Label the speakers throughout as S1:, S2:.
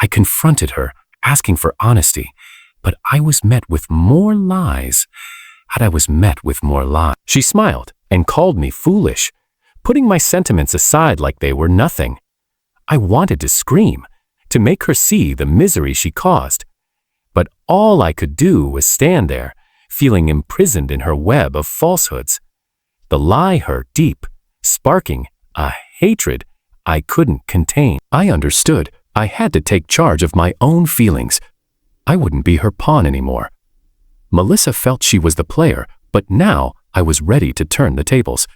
S1: I confronted her, asking for honesty, but I was met with more lies. She smiled and called me foolish, putting my sentiments aside like they were nothing. I wanted to scream, to make her see the misery she caused. But all I could do was stand there, feeling imprisoned in her web of falsehoods. The lie hurt deep, sparking a hatred I couldn't contain. I understood I had to take charge of my own feelings. I wouldn't be her pawn anymore. Melissa felt she was the player, but now I was ready to turn the tables.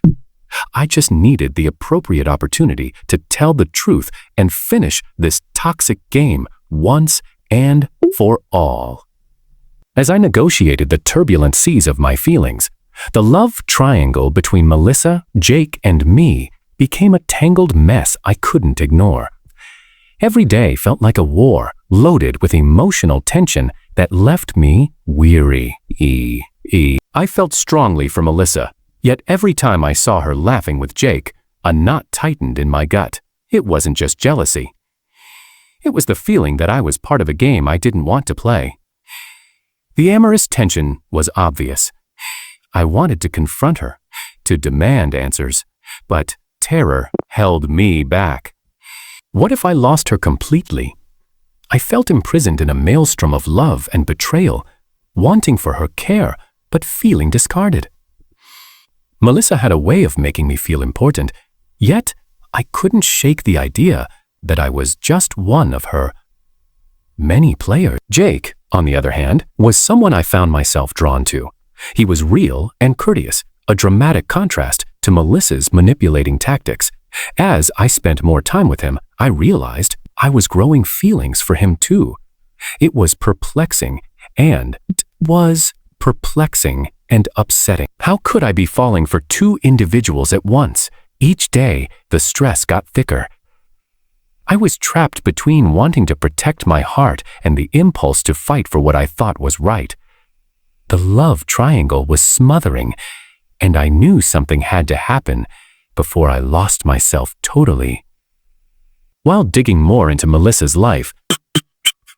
S1: I just needed the appropriate opportunity to tell the truth and finish this toxic game once and for all. As I negotiated the turbulent seas of my feelings, the love triangle between Melissa, Jake, and me became a tangled mess I couldn't ignore. Every day felt like a war, loaded with emotional tension that left me weary. I felt strongly for Melissa, yet every time I saw her laughing with Jake, a knot tightened in my gut. It wasn't just jealousy. It was the feeling that I was part of a game I didn't want to play. The amorous tension was obvious. I wanted to confront her, to demand answers, but terror held me back. What if I lost her completely? I felt imprisoned in a maelstrom of love and betrayal, wanting for her care, but feeling discarded. Melissa had a way of making me feel important, yet I couldn't shake the idea that I was just one of her many players. Jake, on the other hand, was someone I found myself drawn to. He was real and courteous, a dramatic contrast to Melissa's manipulating tactics. As I spent more time with him, I realized I was growing feelings for him too. It was perplexing and upsetting. How could I be falling for two individuals at once? Each day, the stress got thicker. I was trapped between wanting to protect my heart and the impulse to fight for what I thought was right. The love triangle was smothering, and I knew something had to happen before I lost myself totally. While digging more into Melissa's life,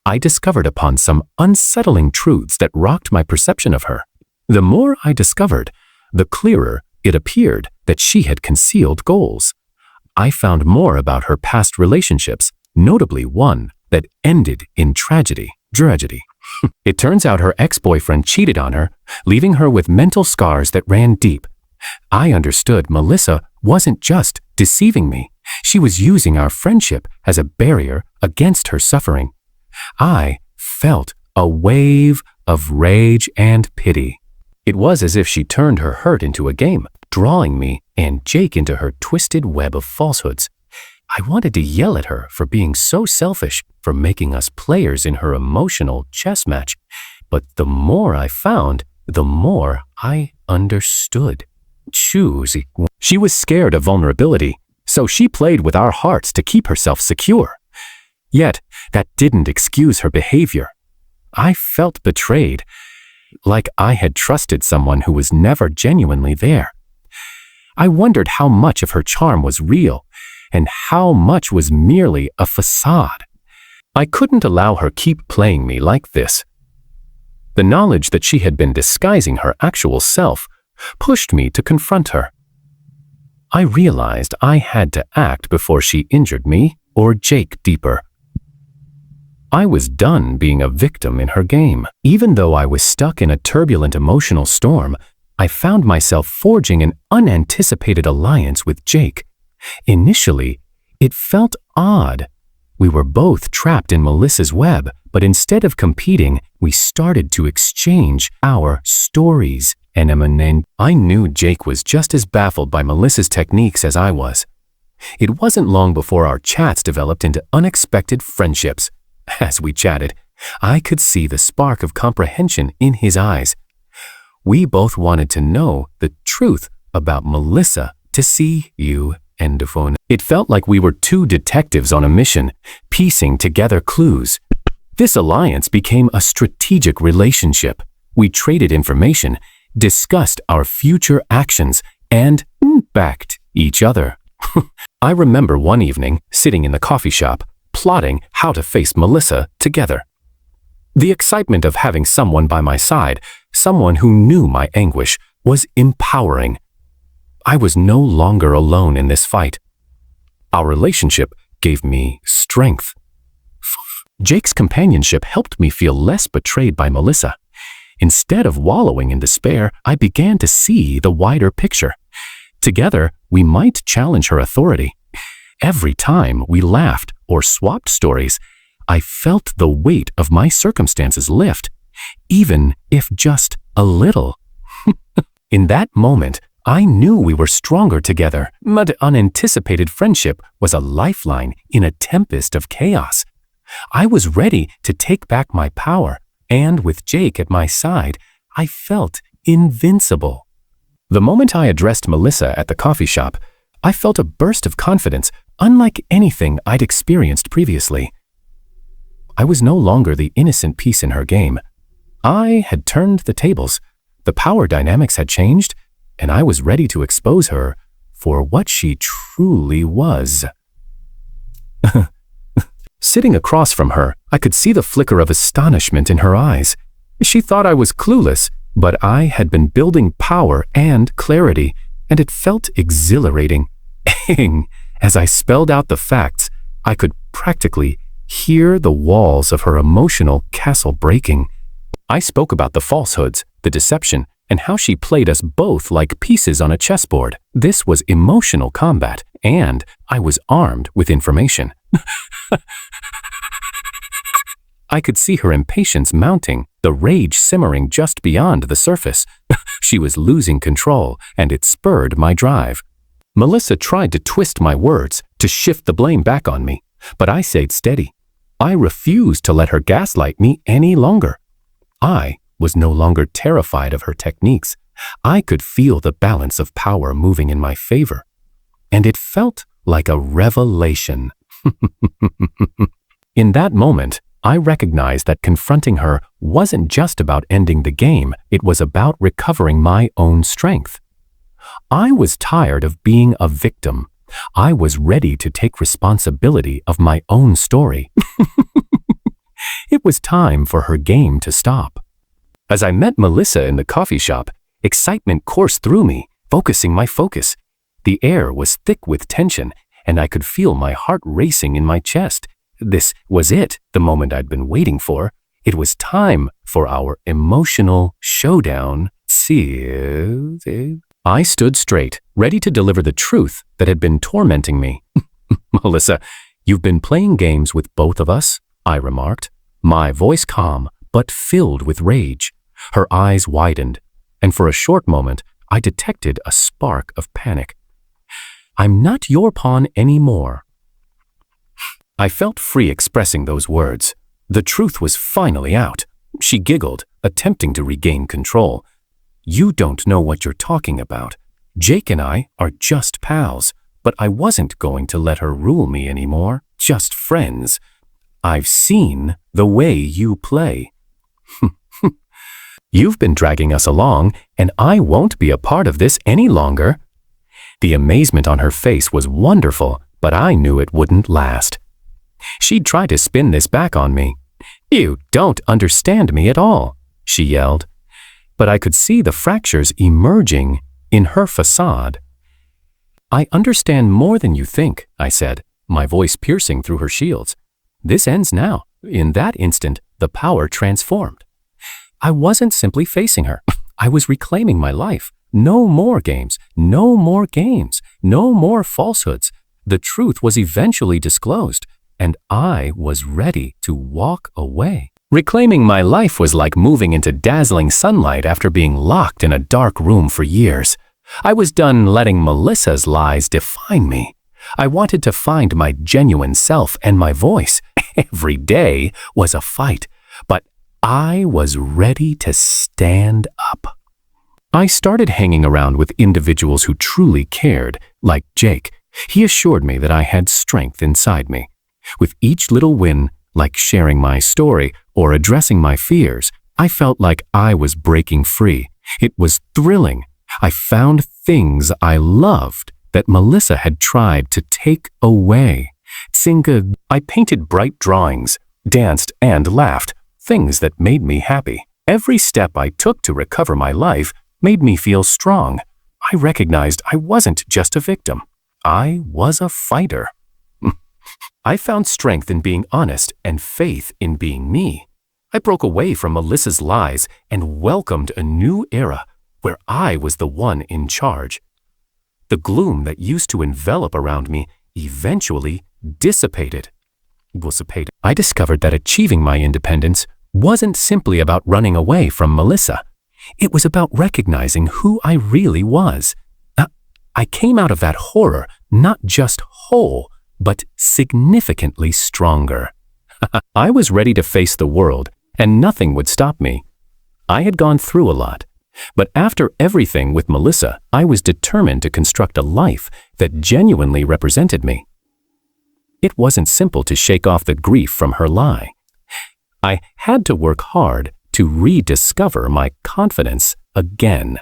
S1: I discovered upon some unsettling truths that rocked my perception of her. The more I discovered, the clearer it appeared that she had concealed goals. I found more about her past relationships, notably one that ended in tragedy. It turns out her ex-boyfriend cheated on her, leaving her with mental scars that ran deep. I understood Melissa wasn't just deceiving me. She was using our friendship as a barrier against her suffering. I felt a wave of rage and pity. It was as if she turned her hurt into a game, drawing me and Jake into her twisted web of falsehoods. I wanted to yell at her for being so selfish, for making us players in her emotional chess match. But the more I found, the more I understood. She was scared of vulnerability, so she played with our hearts to keep herself secure. Yet, that didn't excuse her behavior. I felt betrayed, like I had trusted someone who was never genuinely there. I wondered how much of her charm was real, and how much was merely a façade. I couldn't allow her keep playing me like this. The knowledge that she had been disguising her actual self pushed me to confront her. I realized I had to act before she injured me or Jake deeper. I was done being a victim in her game. Even though I was stuck in a turbulent emotional storm, I found myself forging an unanticipated alliance with Jake. Initially, it felt odd. We were both trapped in Melissa's web, but instead of competing, we started to exchange our stories. And I knew Jake was just as baffled by Melissa's techniques as I was. It wasn't long before our chats developed into unexpected friendships. As we chatted, I could see the spark of comprehension in his eyes. We both wanted to know the truth about Melissa to see you and the phone. It felt like we were two detectives on a mission, piecing together clues. This alliance became a strategic relationship. We traded information, discussed our future actions, and backed each other. I remember one evening, sitting in the coffee shop, plotting how to face Melissa together. The excitement of having someone by my side, someone who knew my anguish, was empowering. I was no longer alone in this fight. Our relationship gave me strength. Jake's companionship helped me feel less betrayed by Melissa. Instead of wallowing in despair, I began to see the wider picture. Together, we might challenge her authority. Every time we laughed or swapped stories, I felt the weight of my circumstances lift, even if just a little. In that moment, I knew we were stronger together, but unanticipated friendship was a lifeline in a tempest of chaos. I was ready to take back my power, and with Jake at my side, I felt invincible. The moment I addressed Melissa at the coffee shop, I felt a burst of confidence unlike anything I'd experienced previously. I was no longer the innocent piece in her game. I had turned the tables. The power dynamics had changed, and I was ready to expose her for what she truly was. Sitting across from her, I could see the flicker of astonishment in her eyes. She thought I was clueless, but I had been building power and clarity, and it felt exhilarating. As I spelled out the facts, I could practically hear the walls of her emotional castle breaking. I spoke about the falsehoods, the deception, and how she played us both like pieces on a chessboard. This was emotional combat, and I was armed with information. I could see her impatience mounting, the rage simmering just beyond the surface. She was losing control, and it spurred my drive. Melissa tried to twist my words, to shift the blame back on me, but I stayed steady. I refused to let her gaslight me any longer. I was no longer terrified of her techniques. I could feel the balance of power moving in my favor, and it felt like a revelation. In that moment, I recognized that confronting her wasn't just about ending the game, it was about recovering my own strength. I was tired of being a victim. I was ready to take responsibility of my own story. It was time for her game to stop. As I met Melissa in the coffee shop, excitement coursed through me, focusing my focus. The air was thick with tension, and I could feel my heart racing in my chest. This was it, the moment I'd been waiting for. It was time for our emotional showdown. I stood straight, ready to deliver the truth that had been tormenting me. "Melissa, you've been playing games with both of us," I remarked, my voice calm but filled with rage. Her eyes widened, and for a short moment, I detected a spark of panic. "I'm not your pawn anymore." I felt free expressing those words. The truth was finally out. She giggled, attempting to regain control. "You don't know what you're talking about. Jake and I are just pals, but I wasn't going to let her rule me anymore. Just friends. I've seen the way you play. You've been dragging us along, and I won't be a part of this any longer." The amazement on her face was wonderful, but I knew it wouldn't last. She'd try to spin this back on me. "You don't understand me at all," she yelled. But I could see the fractures emerging in her façade. "I understand more than you think," I said, my voice piercing through her shields. "This ends now." In that instant, the power transformed. I wasn't simply facing her. I was reclaiming my life. No more games, no more games, no more falsehoods. The truth was eventually disclosed, and I was ready to walk away. Reclaiming my life was like moving into dazzling sunlight after being locked in a dark room for years. I was done letting Melissa's lies define me. I wanted to find my genuine self and my voice. Every day was a fight, but I was ready to stand up. I started hanging around with individuals who truly cared, like Jake. He assured me that I had strength inside me. With each little win, like sharing my story or addressing my fears, I felt like I was breaking free. It was thrilling. I found things I loved that Melissa had tried to take away. I painted bright drawings, danced and laughed, things that made me happy. Every step I took to recover my life made me feel strong. I recognized I wasn't just a victim. I was a fighter. I found strength in being honest and faith in being me. I broke away from Melissa's lies and welcomed a new era where I was the one in charge. The gloom that used to envelop around me eventually dissipated. I discovered that achieving my independence wasn't simply about running away from Melissa. It was about recognizing who I really was. I came out of that horror not just whole, but significantly stronger. I was ready to face the world, and nothing would stop me. I had gone through a lot, but after everything with Melissa, I was determined to construct a life that genuinely represented me. It wasn't simple to shake off the grief from her lie. I had to work hard to rediscover my confidence again.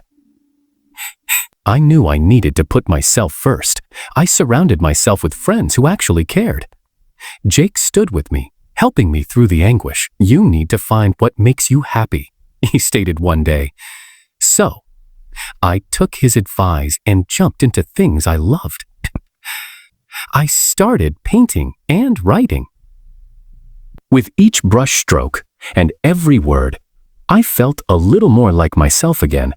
S1: I knew I needed to put myself first. I surrounded myself with friends who actually cared. Jake stood with me, helping me through the anguish. "You need to find what makes you happy," he stated one day. So, I took his advice and jumped into things I loved. I started painting and writing. With each brush stroke and every word, I felt a little more like myself again.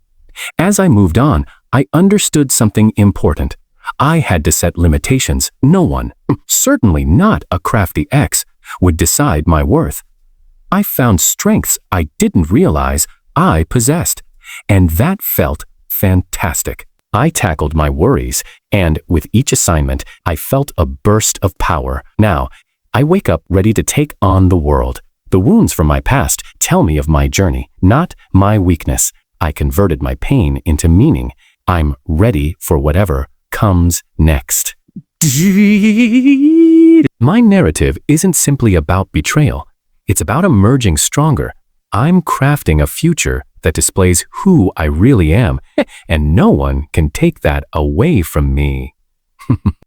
S1: As I moved on, I understood something important. I had to set limitations. No one, certainly not a crafty ex, would decide my worth. I found strengths I didn't realize I possessed, and that felt fantastic. I tackled my worries, and with each assignment, I felt a burst of power. Now, I wake up ready to take on the world. The wounds from my past tell me of my journey, not my weakness. I converted my pain into meaning. I'm ready for whatever comes next. My narrative isn't simply about betrayal. It's about emerging stronger. I'm crafting a future that displays who I really am, and no one can take that away from me.